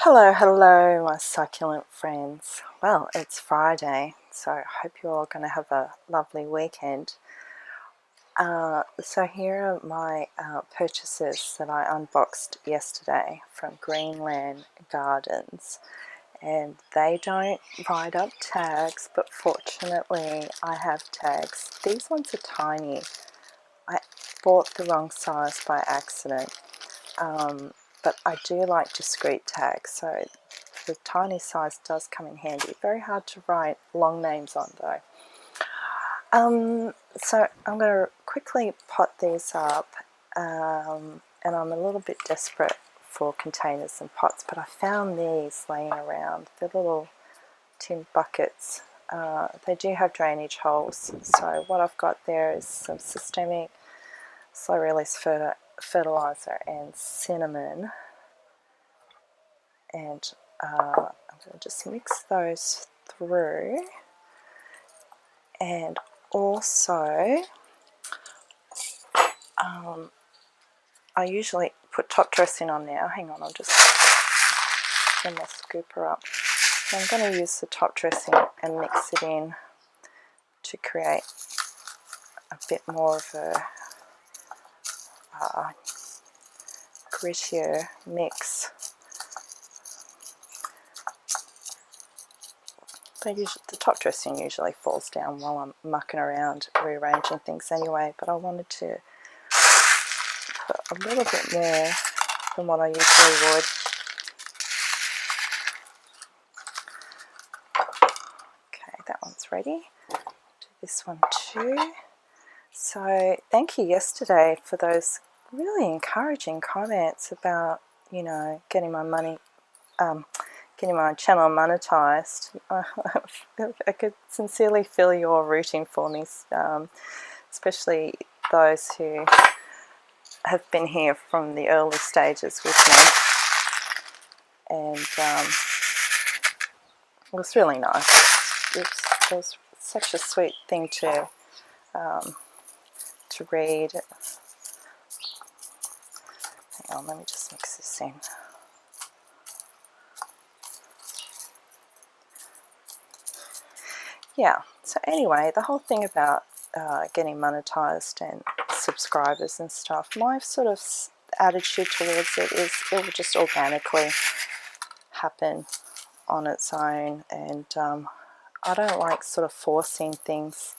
Hello, my succulent friends. Well, it's Friday, so I hope you're all going to have a lovely weekend. So here are my purchases that I unboxed yesterday from Greenland Gardens, and they don't write up tags, but fortunately I have tags. These ones are tiny. I bought the wrong size by accident, but I do like discreet tags, so the tiny size does come in handy. Very hard to write long names on though. So I'm going to quickly pot these up, and I'm a little bit desperate for containers and pots, but I found these laying around. They're little tin buckets. They do have drainage holes, so what I've got there is some systemic slow release fertilizer and cinnamon, and I'm going to just mix those through. And also I usually put top dressing on now. Hang on, I'll just get my scooper up. So I'm going to use the top dressing and mix it in to create a bit more of a grittier mix. The top dressing usually falls down while I'm mucking around rearranging things anyway, but I wanted to put a little bit more than what I usually would. Okay, that one's ready. Do this one too. So thank you yesterday for those really encouraging comments about, you know, getting my money, getting my channel monetized. I could sincerely feel you're rooting for me, especially those who have been here from the early stages with me, and it was really nice. It was such a sweet thing to read. Hang on, let me just mix this in. Yeah, so anyway, the whole thing about getting monetized and subscribers and stuff, my sort of attitude towards it is it will just organically happen on its own, and I don't like sort of forcing things,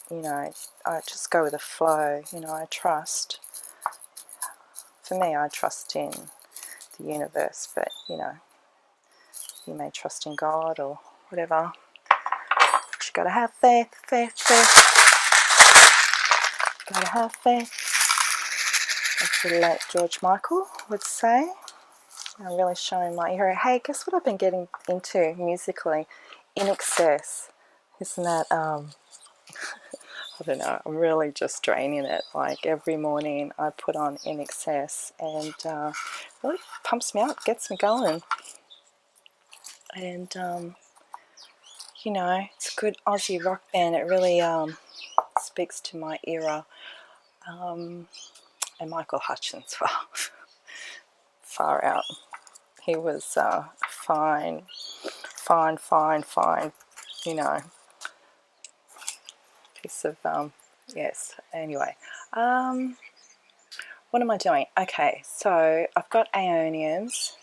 you know. I just go with the flow, you know. I trust, for me, I trust in the universe, but you know, you may trust in God or whatever. You gotta have faith. Gotta have faith, as the late George Michael would say. I'm really showing my ear. Hey, guess what I've been getting into musically? In Excess. Isn't that, I don't know, I'm really just draining it. Like every morning I put on In Excess, and really pumps me up, gets me going. And, you know, it's a good Aussie rock band. It really speaks to my era. And Michael Hutchence, well, far out. He was fine, you know, piece of, yes, anyway. What am I doing? Okay, so I've got Aeoniums.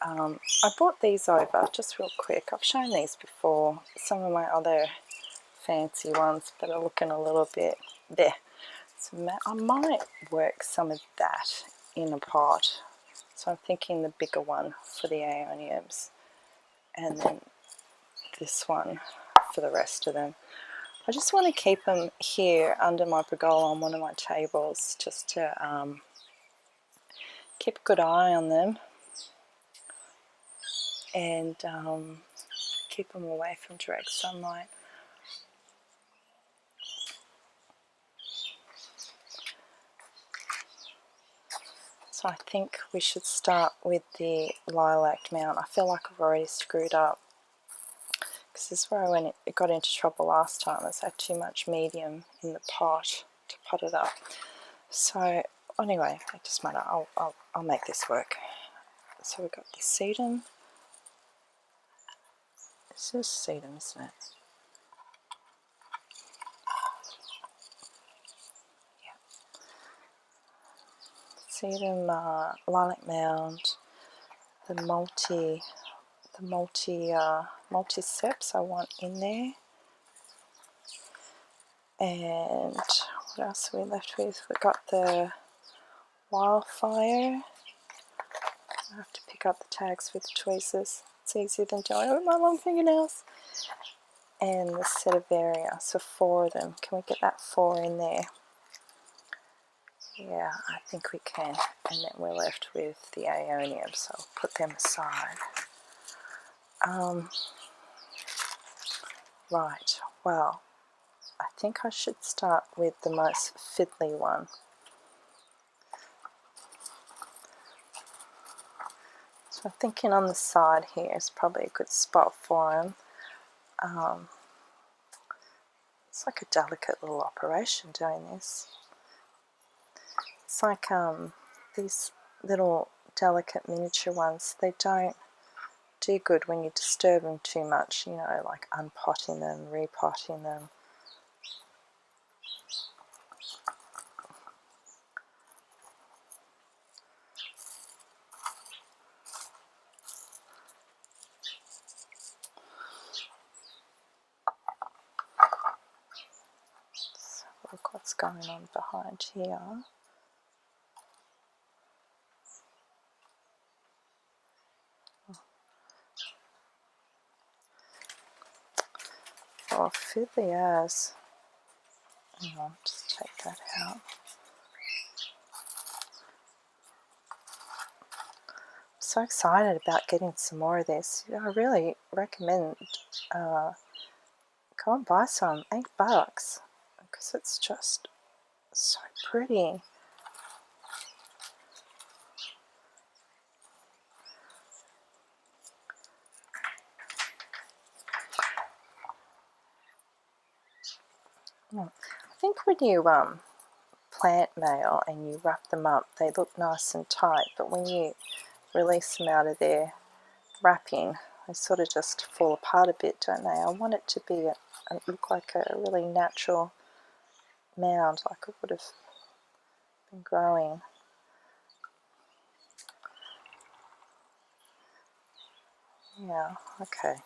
I brought these over just real quick. I've shown these before, some of my other fancy ones, but are looking a little bit there. So I might work some of that in a pot. So I'm thinking the bigger one for the Aeoniums, and then this one for the rest of them. I just want to keep them here under my pergola on one of my tables, just to keep a good eye on them, and keep them away from direct sunlight. So I think we should start with the Lilac mound. I feel like I've already screwed up, because this is where I got into trouble last time. I had too much medium in the pot to pot it up. So anyway, it doesn't matter. I'll make this work. So we've got the sedum. This is sedum, isn't it? Sedum, lilac mound, the multiceps I want in there, and what else are we left with? We've got the wildfire. I have to pick up the tags with the tweezers. It's easier than doing it with my long fingernails. And the Sedum, so 4 of them. Can we get that 4 in there? Yeah, I think we can. And then we're left with the Aeonium, so I'll put them aside. Right, well, I think I should start with the most fiddly one. So I'm thinking on the side here is probably a good spot for him. It's like a delicate little operation doing this. It's like these little delicate miniature ones, they don't do good when you disturb them too much, you know, like unpotting them, repotting them. So look what's going on behind here. Oh, fiddly as. Hang on, just take that out. I'm so excited about getting some more of this. I really recommend go and buy some, $8, because it's just so pretty. I think when you plant male and you wrap them up, they look nice and tight, but when you release them out of their wrapping, they sort of just fall apart a bit, don't they? I want it to be look like a really natural mound, like it would have been growing. Yeah, okay,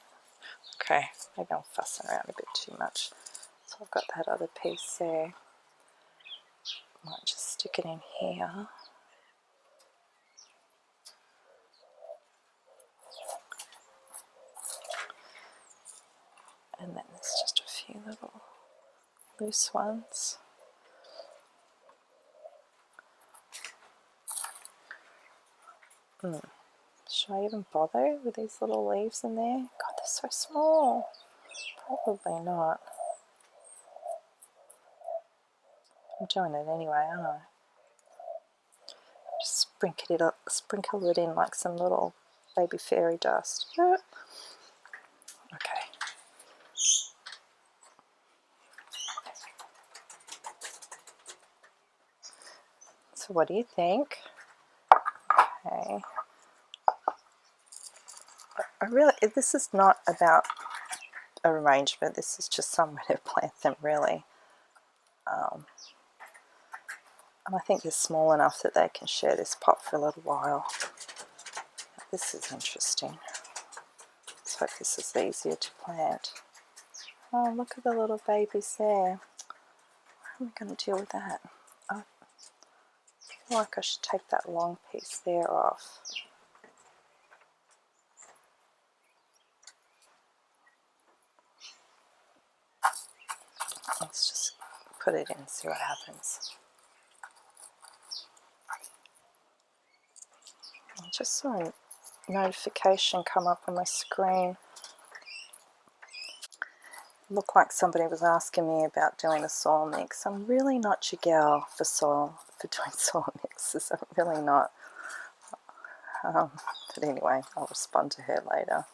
maybe I'm fussing around a bit too much. So I've got that other piece there. Might just stick it in here. And then there's just a few little loose ones. Should I even bother with these little leaves in there? God, they're so small. Probably not. I'm doing it anyway, aren't I? Just sprinkle it in like some little baby fairy dust. Okay. So what do you think? Okay. This is not about arrangement, this is just somewhere to plant them, really. And I think they're small enough that they can share this pot for a little while. This is interesting. Let's hope this is easier to plant. Oh, look at the little babies there. How am I going to deal with that? I feel like I should take that long piece there off. Let's just put it in and see what happens. I just saw a notification come up on my screen. It looked like somebody was asking me about doing a soil mix. I'm really not your gal for doing soil mixes. I'm really not. But anyway, I'll respond to her later.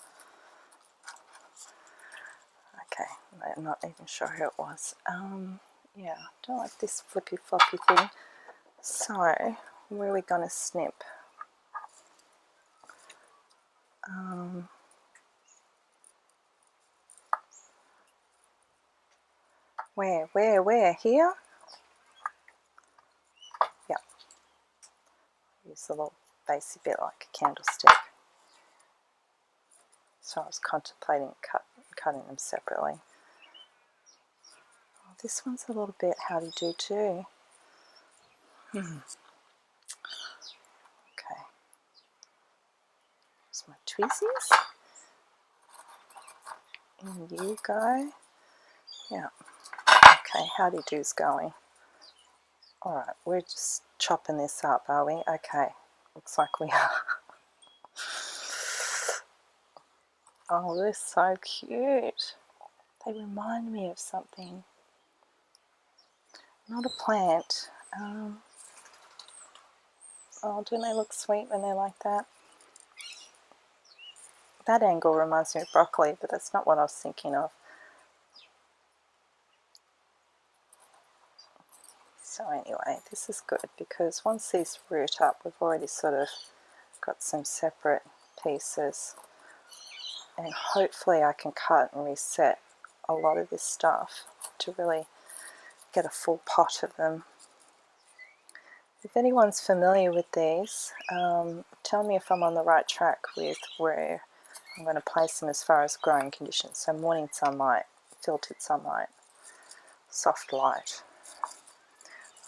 Okay, I'm not even sure who it was. Yeah, I don't like this flippy floppy thing. So, where are we going to snip? Where? Here? Yep. Use the little basey bit like a candlestick. So I was contemplating cutting them separately. Oh, this one's a little bit howdy-do too. Okay. Here's my tweezies. In you go. Yeah. Okay, howdy-do's going. Alright, we're just chopping this up, are we? Okay, looks like we are. Oh, they're so cute. They remind me of something. Not a plant. Oh, don't they look sweet when they're like that? That angle reminds me of broccoli, but that's not what I was thinking of. So anyway, this is good because once these root up, we've already sort of got some separate pieces, and hopefully I can cut and reset a lot of this stuff to really get a full pot of them. If anyone's familiar with these, tell me if I'm on the right track with where I'm going to place them as far as growing conditions. So morning sunlight, filtered sunlight, soft light.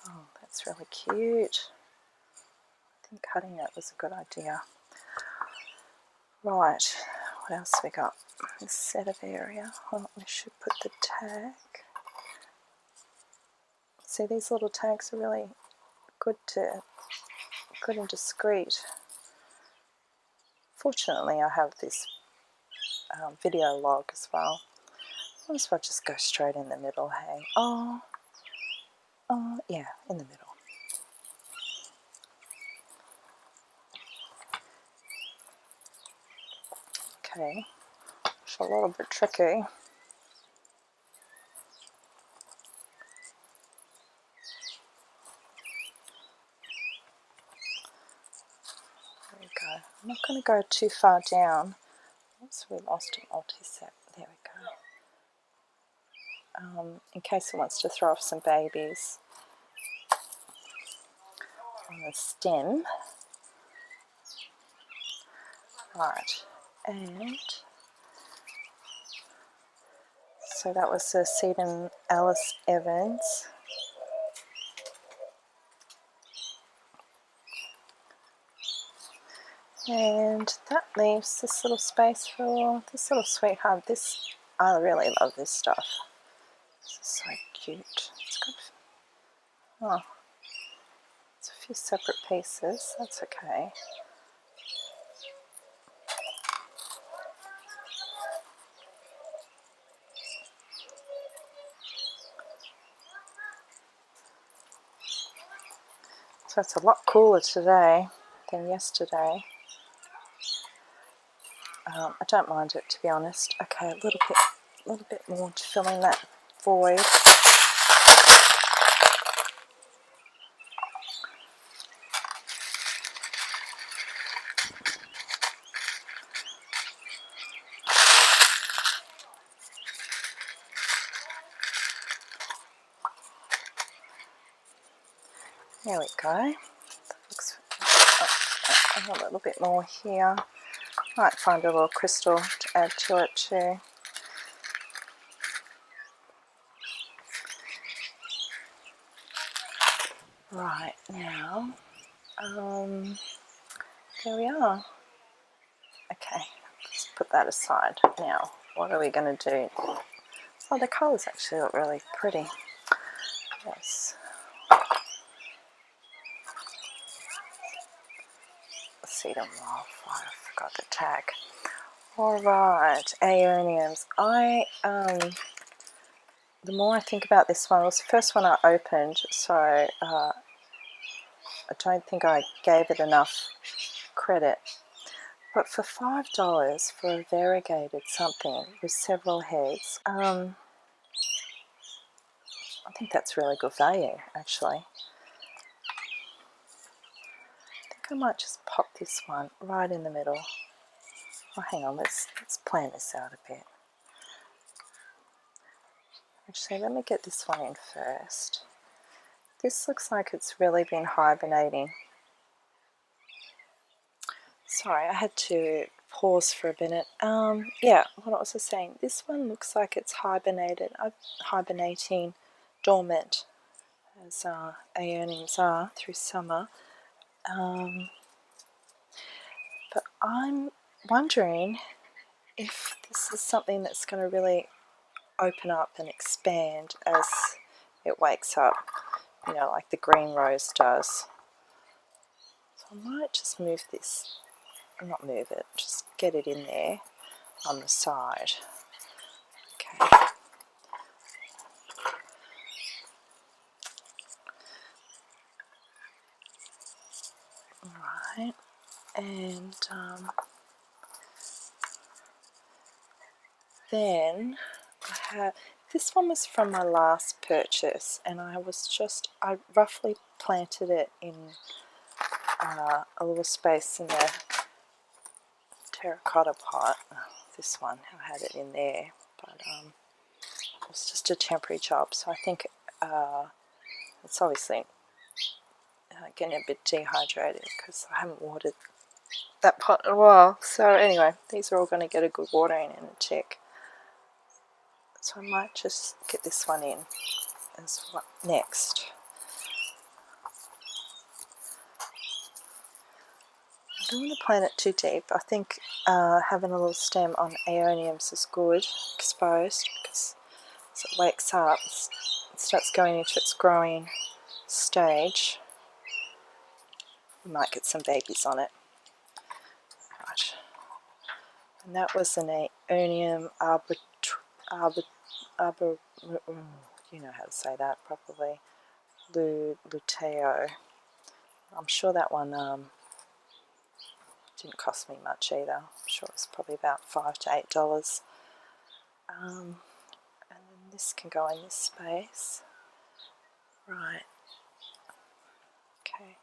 Oh, that's really cute. I think cutting that was a good idea. Right, what else we got? This set of area. Oh, we should put the tag. See, these little tags are really good and discreet. Fortunately, I have this video log as well. Might as well just go straight in the middle, hey? Oh, yeah, in the middle. Okay, it's a little bit tricky. There we go. I'm not going to go too far down. Oops, we lost a multicep. There we go. In case it wants to throw off some babies on the stem. Right, and so that was the Sedum Alice Evans. And that leaves this little space for this little sweetheart. I really love this stuff. This is so cute. It's got, it's a few separate pieces. That's okay. So it's a lot cooler today than yesterday. I don't mind it, to be honest. Okay, a little bit more to fill in that void. There we go. Looks, a little bit more here. Might find a little crystal to add to it too. Right, now, there we are. Okay, let's put that aside. Now, what are we going to do? Oh, the colours actually look really pretty. Yes. Sedum wildfire, I forgot the tag. Alright, Aeoniums. The more I think about this one, it was the first one I opened, so I don't think I gave it enough credit. But for $5 for a variegated something with several heads, I think that's really good value, actually. I think I might just pop this one right in the middle. Oh, hang on, let's plan this out a bit. Actually, let me get this one in first. This looks like it's really been hibernating. Sorry, I had to pause for a minute. Yeah, what was I saying? This one looks like it's hibernating dormant, as Aeoniums are through summer. But I'm wondering if this is something that's going to really open up and expand as it wakes up, you know, like the green rose does. So I might just move this, not move it, just get it in there on the side. Okay. Alright, and then I have, this one was from my last purchase, and I roughly planted it in a little space in the terracotta pot. This one, I had it in there, but it was just a temporary job, so I think it's obviously getting a bit dehydrated because I haven't watered that pot in a while. So anyway, these are all going to get a good watering in a tick. So I might just get this one in as well next. I don't want to plant it too deep. I think having a little stem on Aeoniums is good, exposed, because as it wakes up, it starts going into its growing stage. We might get some babies on it. Right. And that was an Aeonium you know how to say that properly, luteo. I'm sure that one didn't cost me much either. I'm sure it was probably about $5 to $8. And then this can go in this space. Right. Okay.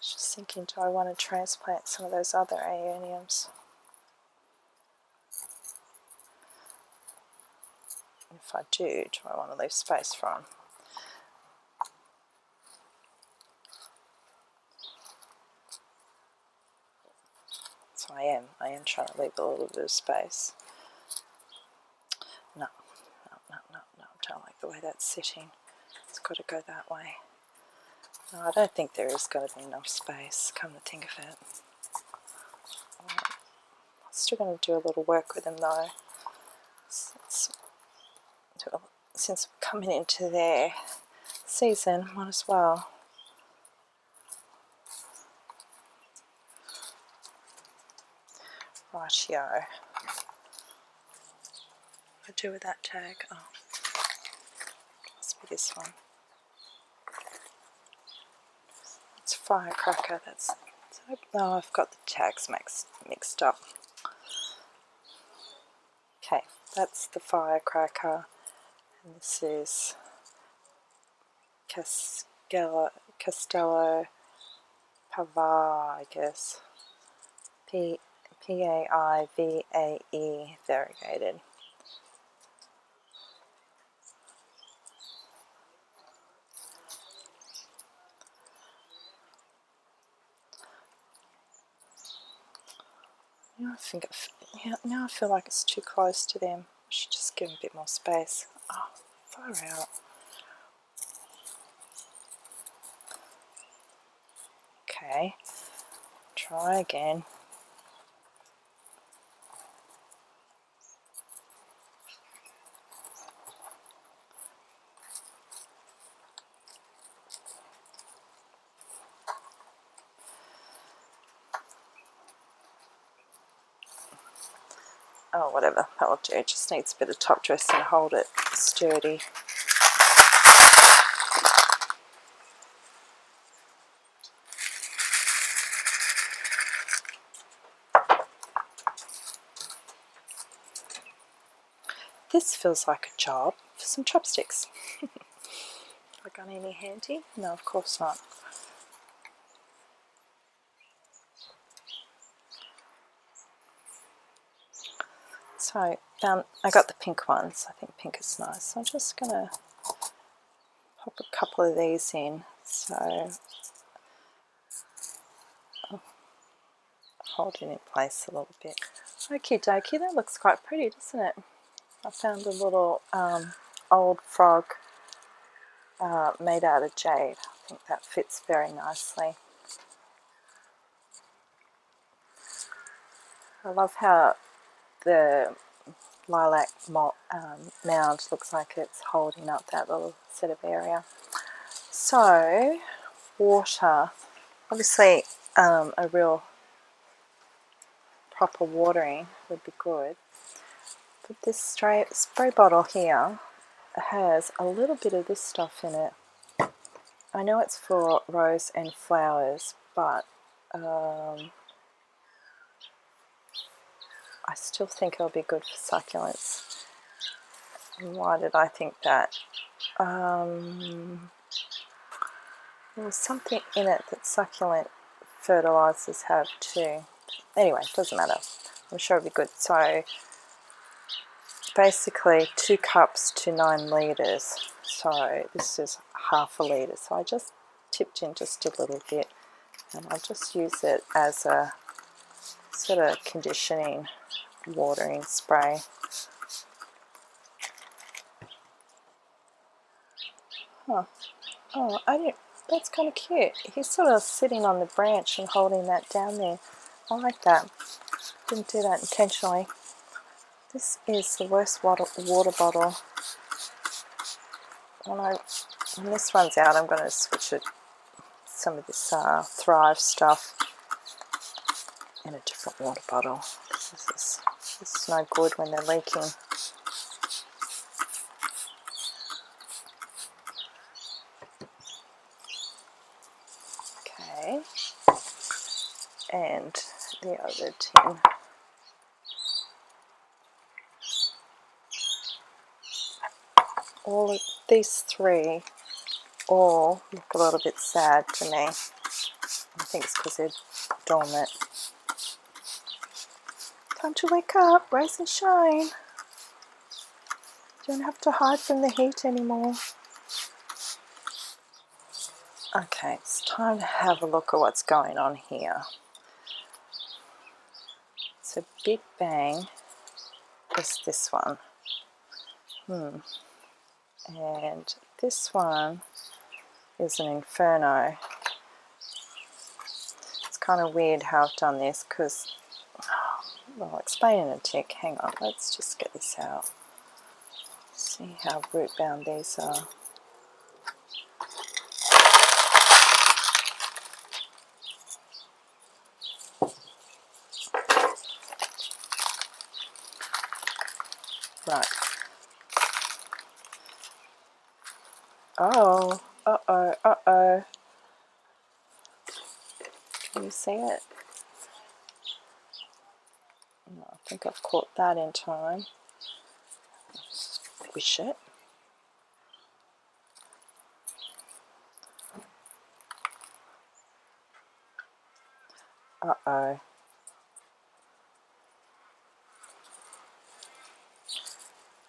Just thinking, do I want to transplant some of those other Aeoniums? If I do I want to leave space for them? So I am trying to leave a little bit of space. No, I don't like the way that's sitting. It's got to go that way. No, I don't think there is going to be enough space, come to think of it. I'm still going to do a little work with them though. Since we're coming into their season, might as well. Rightio. What do I do with that tag? Oh, must be this one. It's firecracker. No, I've got the tags mixed up. Okay, that's the firecracker, and this is Castello Pavae, I guess. P-A-I-V-A-E, variegated. Now I feel like it's too close to them. I should just give them a bit more space. Oh, far out. Okay, try again. Oh, whatever, that'll do. It just needs a bit of top dress and hold it sturdy. This feels like a job for some chopsticks. Have I got any handy? No, of course not. So I got the pink ones. I think pink is nice. So I'm just going to pop a couple of these in. So hold it in place a little bit. Okie dokie, that looks quite pretty, doesn't it? I found a little old frog made out of jade. I think that fits very nicely. I love how the lilac mound looks like it's holding up that little set of area. So, water. Obviously, a real proper watering would be good. But this spray bottle here has a little bit of this stuff in it. I know it's for rose and flowers, but I still think it'll be good for succulents. And why did I think that? There was something in it that succulent fertilizers have too. Anyway, it doesn't matter. I'm sure it'll be good. So basically 2 cups to 9 litres. So this is half a litre. So I just tipped in just a little bit, and I'll just use it as a sort of conditioning watering spray. Huh. Oh, that's kind of cute. He's sort of sitting on the branch and holding that down there. I like that. Didn't do that intentionally. This is the worst water bottle. When this runs out, I'm going to switch it, some of this Thrive stuff, in a different water bottle. This is no good when they're leaking. Okay, and the other tin. All of these 3 all look a little bit sad to me. I think it's because they're dormant. Time to wake up, rise and shine. You don't have to hide from the heat anymore. Okay, it's time to have a look at what's going on here. So Big Bang is this one. And this one is an Inferno. It's kind of weird how I've done this because, well, I'll explain in a tick. Hang on, let's just get this out. See how root bound these are. Right. Oh, uh-oh, uh-oh. Can you see it? No, I think I've caught that in time. Squish it. Uh-oh.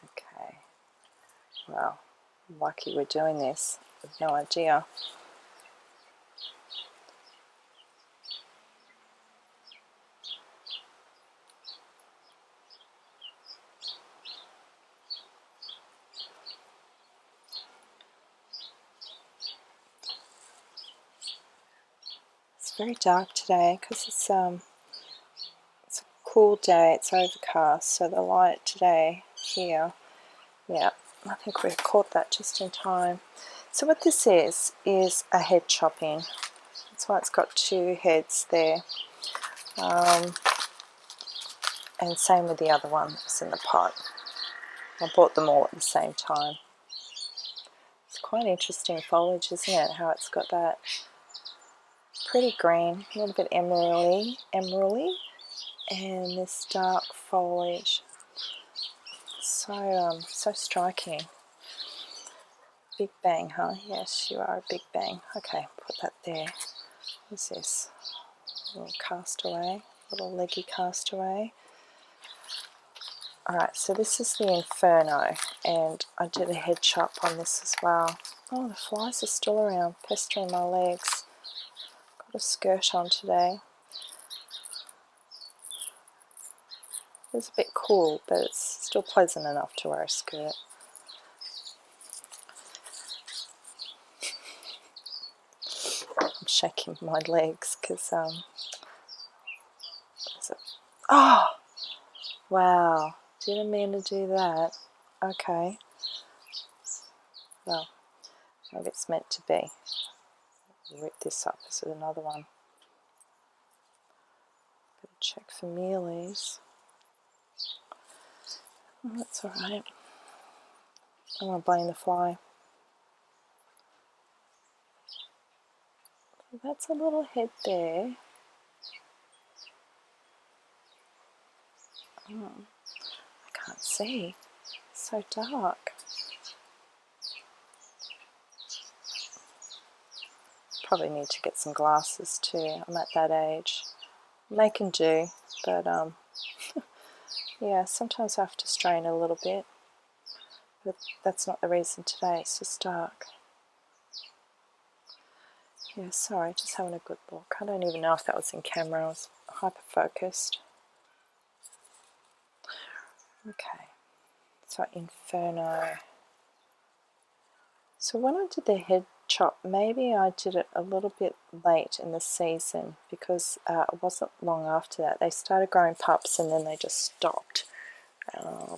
Okay. Well, lucky we're doing this. I've no idea. It's very dark today because it's a cool day. It's overcast, so the light today here, yeah, I think we caught that just in time. So what this is a head chopping. That's why it's got 2 heads there. And same with the other one that's in the pot. I bought them all at the same time. It's quite interesting foliage, isn't it? How it's got that pretty green, a little bit emeraldy, and this dark foliage. So striking. Big Bang, huh? Yes, you are a Big Bang. Okay, put that there. What's this? A little castaway, little leggy castaway. Alright, so this is the Inferno, and I did a head chop on this as well. Oh, the flies are still around, pestering my legs. Got a skirt on today. It's a bit cool, but it's still pleasant enough to wear a skirt. I'm shaking my legs because oh, wow, didn't mean to do that. Okay, well, maybe it's meant to be. Rip this up. This is another one. Better check for mealies. Oh, that's alright. I'm going to blame the fly. That's a little head there. Oh, I can't see. It's so dark. Probably need to get some glasses too. I'm at that age. Make and do, but yeah, sometimes I have to strain a little bit. But that's not the reason today, it's just dark. Yeah, sorry, just having a good look. I don't even know if that was in camera, I was hyper focused. Okay, so Inferno. So when I did the head chop, maybe I did it a little bit late in the season because it wasn't long after that. They started growing pups and then they just stopped. I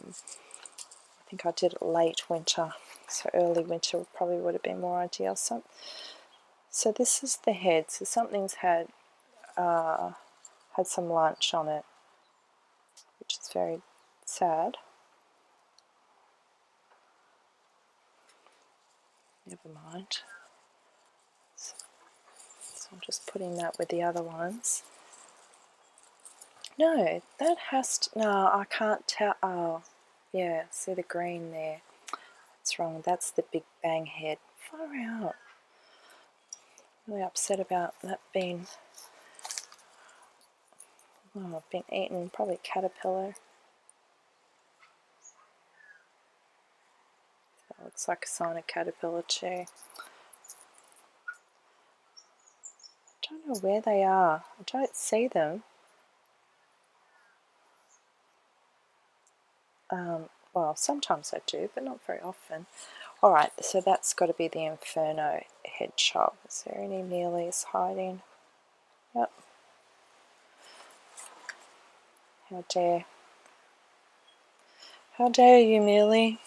think I did it late winter, so early winter probably would have been more ideal. So this is the head. So something's had some lunch on it, which is very sad. Never mind. So I'm just putting that with the other ones. No, that has to, no, I can't tell. Oh, yeah, see the green there. That's wrong. That's the big bang head. Far out. Really upset about that being, oh, I've been eaten, probably caterpillar. That looks like a sign of caterpillar too. I don't know where they are. I don't see them. Well, sometimes I do, but not very often. Alright, so that's got to be the Inferno head chop. Is there any mealies hiding? Yep. How dare. How dare you, mealy?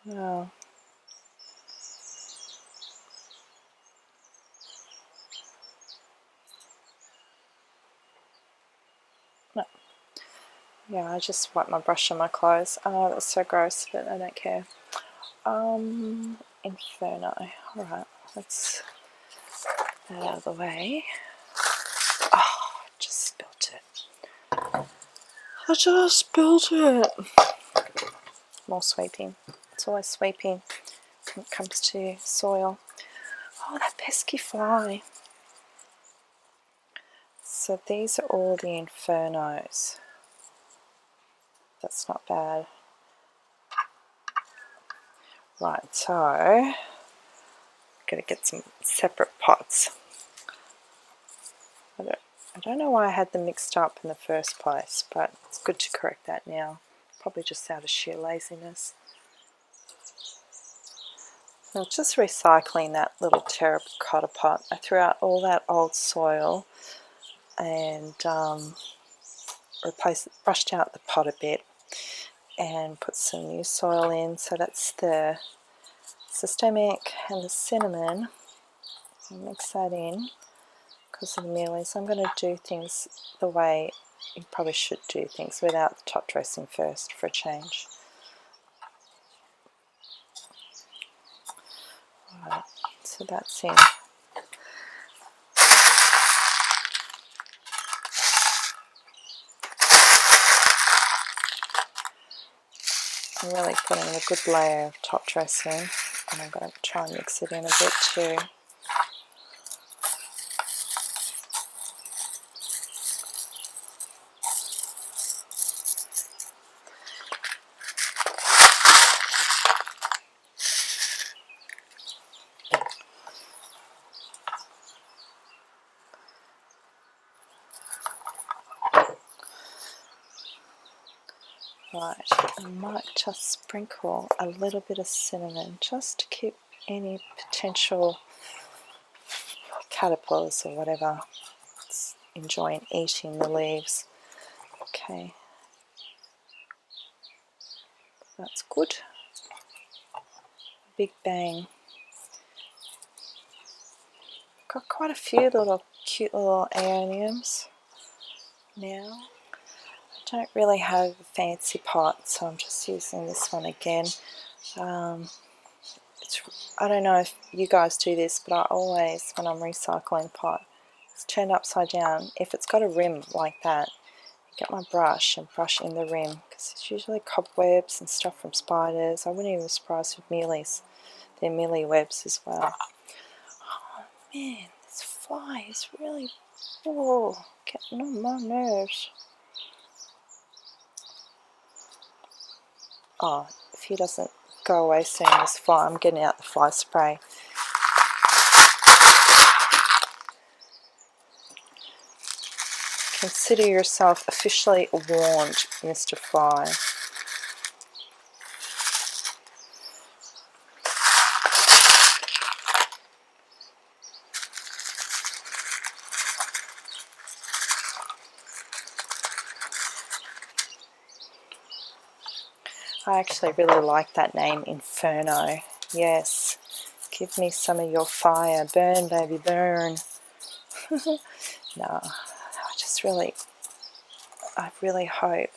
No. No. Yeah, I just wipe my brush on my clothes. Oh, that's so gross, but I don't care. Inferno. Alright, let's get that out of the way. Oh, I just spilt it. I just spilt it. More sweeping. It's always sweeping when it comes to soil. Oh, that pesky fly. So these are all the Infernos. That's not bad. Right, so I'm going to get some separate pots. I don't know why I had them mixed up in the first place, but it's good to correct that now. Probably just out of sheer laziness. So just recycling that little terracotta pot. I threw out all that old soil and brushed out the pot a bit and put some new soil in. So that's the systemic and the cinnamon. I'll mix that in because of the mealies. I'm going to do things the way you probably should do things, without the top dressing first for a change. Alright, so that's in. I'm really putting in a good layer of top dressing, and I'm going to try and mix it in a bit too. Right, I might just sprinkle a little bit of cinnamon just to keep any potential caterpillars or whatever enjoying eating the leaves. Okay, that's good. Big bang. Got quite a few little cute little aeoniums now. I don't really have a fancy pot, so I'm just using this one again. I don't know if you guys do this, but I always, when I'm recycling pot, it's turned upside down. If it's got a rim like that, get my brush and brush in the rim, because it's usually cobwebs and stuff from spiders. I wouldn't even be surprised with mealies. They're mealy webs as well. Oh man, this fly is really getting on my nerves. Oh, if he doesn't go away soon, this fly, I'm getting out the fly spray. Consider yourself officially warned, Mr. Fly. I actually really like that name, Inferno. Yes, give me some of your fire. Burn, baby, burn. No, I really hope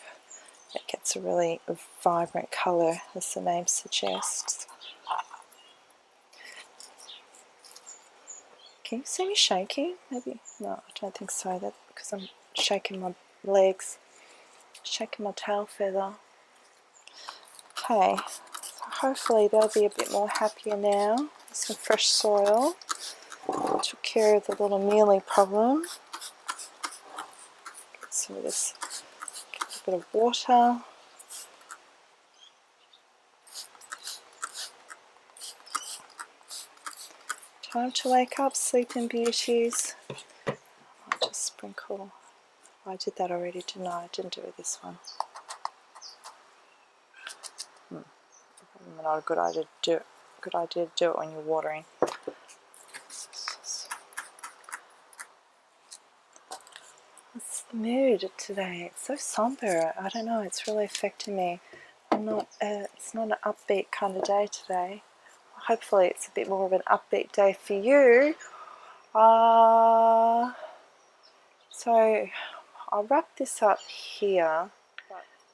it gets a really vibrant colour, as the name suggests. Can you see me shaking? Maybe? No, I don't think so. That's because I'm shaking my legs, shaking my tail feather. Okay, so hopefully they'll be a bit more happier now. Some fresh soil. Took care of the little mealy problem. Get some of this, get a bit of water. Time to wake up, sleeping beauties. I'll just sprinkle. I did that already, didn't I? I didn't do it this one. Not a good idea to do it. Good idea to do it when you're watering. What's the mood today? It's so somber. I don't know. It's really affecting me. It's not an upbeat kind of day today. Hopefully, it's a bit more of an upbeat day for you. So I'll wrap this up here.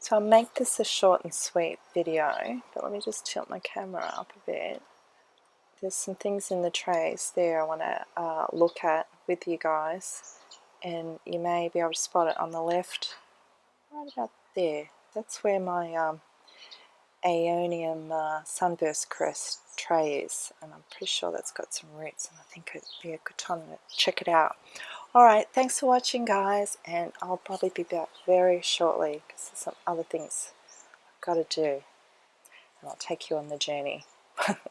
So I'll make this a short and sweet video, but let me just tilt my camera up a bit. There's some things in the trays there I want to look at with you guys, and you may be able to spot it on the left, right about there. That's where my Aeonium sunburst crest tray is, and I'm pretty sure that's got some roots, and I think it'd be a good time to check it out. Alright, thanks for watching, guys, and I'll probably be back very shortly because there's some other things I've got to do, and I'll take you on the journey.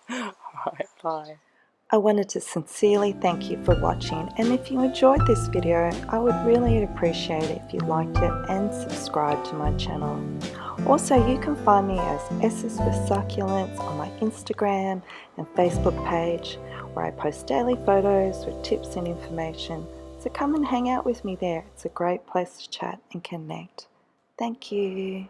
Alright, bye. I wanted to sincerely thank you for watching, and if you enjoyed this video, I would really appreciate it if you liked it and subscribed to my channel. Also, you can find me as sisforsucculents on my Instagram and Facebook page, where I post daily photos with tips and information. So come and hang out with me there. It's a great place to chat and connect. Thank you.